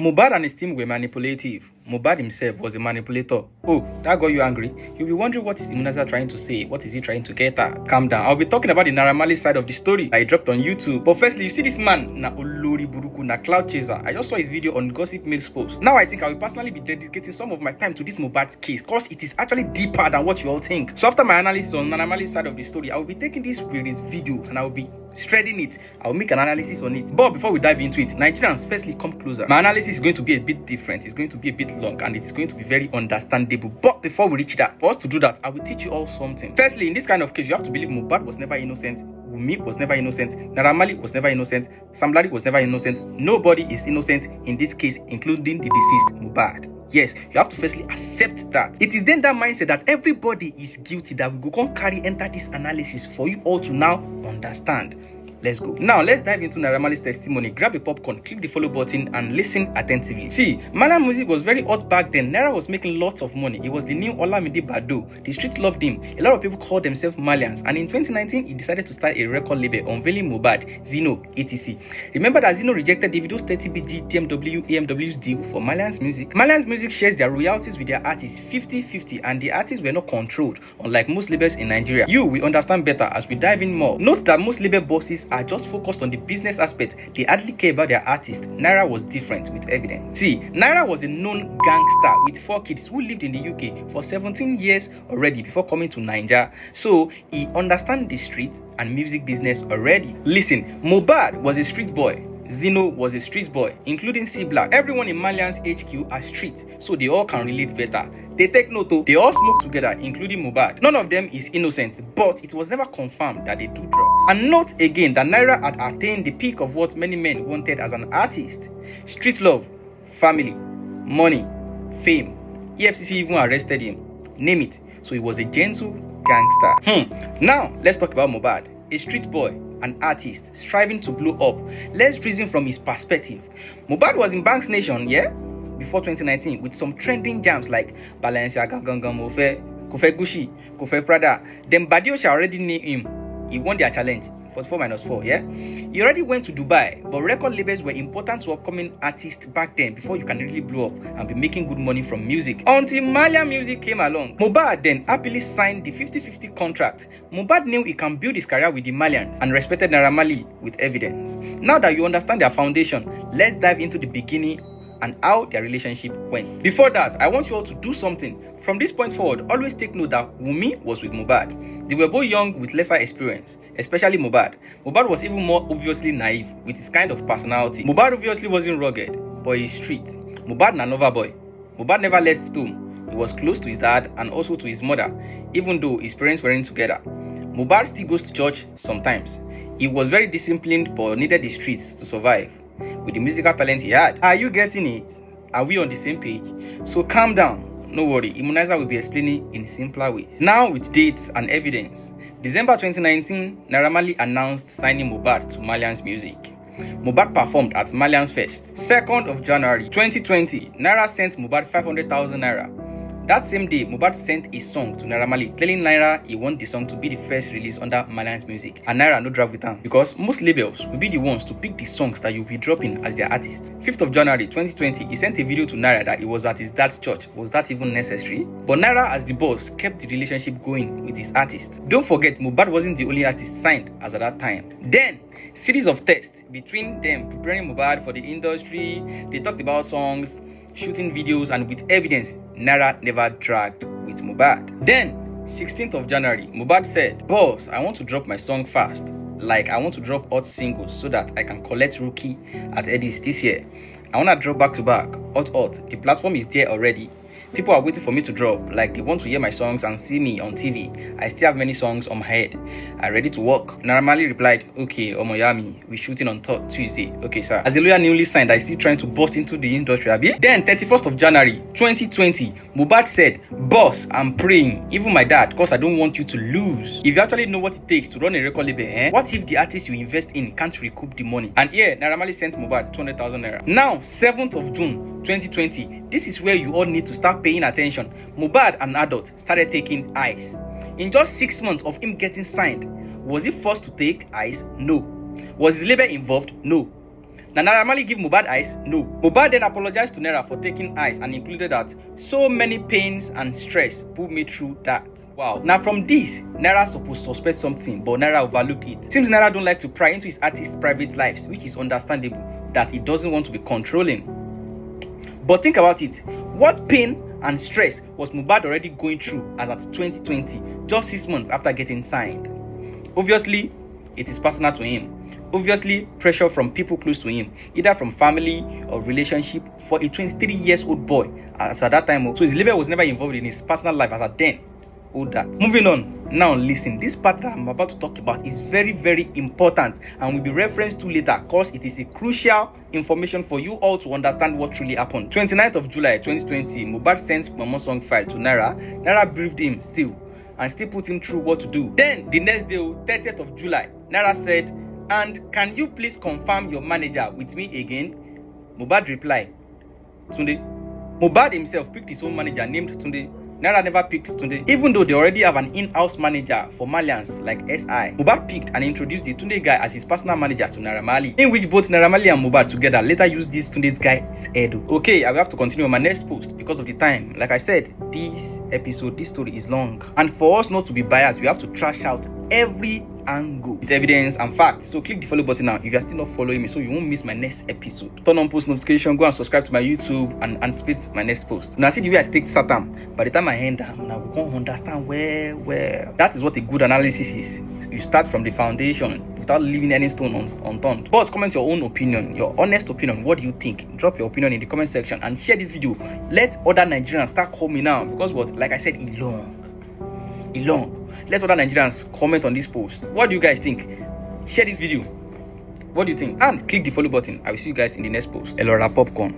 Mohbad and his team were manipulative. Mohbad himself was a manipulator. Oh, that got you angry? You'll be wondering what is Immunizer trying to say? What is he trying to get at? Calm down. I'll be talking about the Naira side of the story I dropped on YouTube. But firstly, you see this man, na Olori Buruku, na cloud chaser. I just saw his video on Gossip Mail's post. Now I think I will personally be dedicating some of my time to this Mohbad case because it is actually deeper than what you all think. So after my analysis on Naira side of the story, I will be taking this with this video and I will be shredding it. I will make an analysis on it. But before we dive into it, Nigerians, firstly come closer. My analysis is going to be a bit different. It's going to be a bit long and it's going to be very understandable. But before we reach that, for us to do that, I will teach you all something. Firstly, in this kind of case, you have to believe Mohbad was never innocent. Wunmi was never innocent. Naira Marley was never innocent. Sam Larry was never innocent. Nobody is innocent in this case, including the deceased Mohbad. Yes, you have to firstly accept that. It is then that mindset that everybody is guilty that we go come carry enter this analysis for you all to now understand. Let's go. Now, let's dive into Naira Marley's testimony. Grab a popcorn, click the follow button, and listen attentively. See, Malian music was very hot back then. Naira was making lots of money. It was the new Olamide Bado. The street loved him. A lot of people called themselves Malians. And in 2019, he decided to start a record label, unveiling Mohbad, Zino, etc. Remember that Zino rejected Davido's 30BG TMW AMW's deal for Malian's music. Malian's music shares their royalties with their artists 50-50, and the artists were not controlled, unlike most labels in Nigeria. You will understand better as we dive in more. Note that most label bosses are just focused on the business aspect. They hardly care about their artist. Naira was different with evidence. See, Naira was a known gangster with 4 kids who lived in the UK for 17 years already before coming to Nigeria. So he understands the street and music business already. Listen, Mohbad was a street boy. Zino was a street boy, including C Black. Everyone in Malian's HQ are street, so they all can relate better. They take note, they all smoke together, including Mohbad. None of them is innocent, but it was never confirmed that they do drugs. And note again that Naira had attained the peak of what many men wanted as an artist. Street love, family, money, fame. EFCC even arrested him. Name it. So he was a gentle gangster. Now, let's talk about Mohbad. A street boy, an artist striving to blow up. Let's reason from his perspective. Mohbad was in Banks Nation, before 2019 with some trending jams like Balenciaga, Gangan Mofe, Kofe Gucci, Kofe Prada. Then Badiosha already knew him. He won their challenge. 44-4, He already went to Dubai, but record labels were important to upcoming artists back then before you can really blow up and be making good money from music. Until Malian music came along. Mohbad then happily signed the 50-50 contract. Mohbad knew he can build his career with the Malians and respected Naira Marley with evidence. Now that you understand their foundation, let's dive into the beginning and how their relationship went. Before that, I want you all to do something. From this point forward, always take note that Wunmi was with Mohbad. They were both young with lesser experience, especially Mohbad. Mohbad was even more obviously naive with his kind of personality. Mohbad obviously wasn't rugged, but he's street. Mohbad na lover boy. Mohbad never left home. He was close to his dad and also to his mother, even though his parents weren't together. Mohbad still goes to church sometimes. He was very disciplined but needed the streets to survive. With the musical talent he had. Are you getting it? Are we on the same page? So calm down. No worry, Immunizer will be explaining in simpler ways. Now with dates and evidence. December 2019, Naira Marley announced signing Mohbad to Malian's music. Mohbad performed at Malian's Fest. 2nd of January 2020, Naira sent Mohbad 500,000 Naira. That same day, Mohbad sent a song to Naira Marley, telling Naira he want the song to be the first release under Malian's music. And Naira no drag with him, because most labels will be the ones to pick the songs that you'll be dropping as their artist. 5th of January 2020, he sent a video to Naira that he was at his dad's church. Was that even necessary? But Naira, as the boss, kept the relationship going with his artist. Don't forget, Mohbad wasn't the only artist signed as at that time. Then, series of tests between them, preparing Mohbad for the industry. They talked about songs, shooting videos, and with evidence, Naira never dragged with Mohbad. Then, 16th of January, Mohbad said, "Boss, I want to drop my song fast. Like, I want to drop hot singles so that I can collect rookie at Eddie's this year. I want to drop back to back. Hot. The platform is there already. People are waiting for me to drop, like they want to hear my songs and see me on TV. I still have many songs on my head. I'm ready to work." Naira Marley replied, "Okay, Omoyami, we're shooting on Tuesday. Okay, sir." As a lawyer newly signed, I still trying to bust into the industry, abi? Then, 31st of January 2020, Mohbad said, "Boss, I'm praying, even my dad, because I don't want you to lose. If you actually know what it takes to run a record label, what if the artist you invest in can't recoup the money?" And here, Naira Marley sent Mohbad 200,000 Naira. Now, 7th of June 2020, this is where you all need to start paying attention. Mohbad, an adult, started taking ice. In just 6 months of him getting signed, was he forced to take ice? No. Was his label involved? No. Now, Naira Marley give Mohbad ice? No. Mohbad then apologized to Naira for taking ice and included that so many pains and stress put me through that. Wow. Now from this, Naira supposed to suspect something, but Naira overlooked it. Seems Naira don't like to pry into his artist's private lives, which is understandable, that he doesn't want to be controlling. But think about it. What pain and stress was Mohbad already going through as at 2020, just 6 months after getting signed? Obviously, it is personal to him. Obviously, pressure from people close to him, either from family or relationship, for a 23-year-old boy as at that time. So his label was never involved in his personal life as at then. All that. Moving on. Now listen, this part that I'm about to talk about is very, very important and will be referenced to later because it is a crucial information for you all to understand what truly happened. 29th of July 2020, Mohbad sent Mama song file to Naira. Naira briefed him still and still put him through what to do. Then the next day, 30th of July, Naira said, "And can you please confirm your manager with me again?" Mohbad replied, "Tunde." Mohbad himself picked his own manager named Tunde. Naira never picked Tunde, even though they already have an in-house manager for Malians like SI. Mohbad picked and introduced the Tunde guy as his personal manager to Naira Marley, in which both Naira Marley and Mohbad together later used this Tunde's guy's head. Okay, I will have to continue on my next post because of the time. Like I said, this story is long, and for us not to be biased, we have to trash out every angle with evidence and facts. So click the follow button now if you are still not following me, so you won't miss my next episode. Turn on post notification, go and subscribe to my YouTube and anticipate my next post. Now see the way I take Satan. By the time I end them, now we can't understand where. That is what a good analysis is. You start from the foundation without leaving any stone unturned. Boss, comment your own opinion, your honest opinion. What do you think? Drop your opinion in the comment section and share this video. Let other Nigerians start calling now, because what, like I said, it's long. Let other Nigerians comment on this post. What do you guys think? Share this video. What do you think? And click the follow button. I will see you guys in the next post. Elora Popcorn.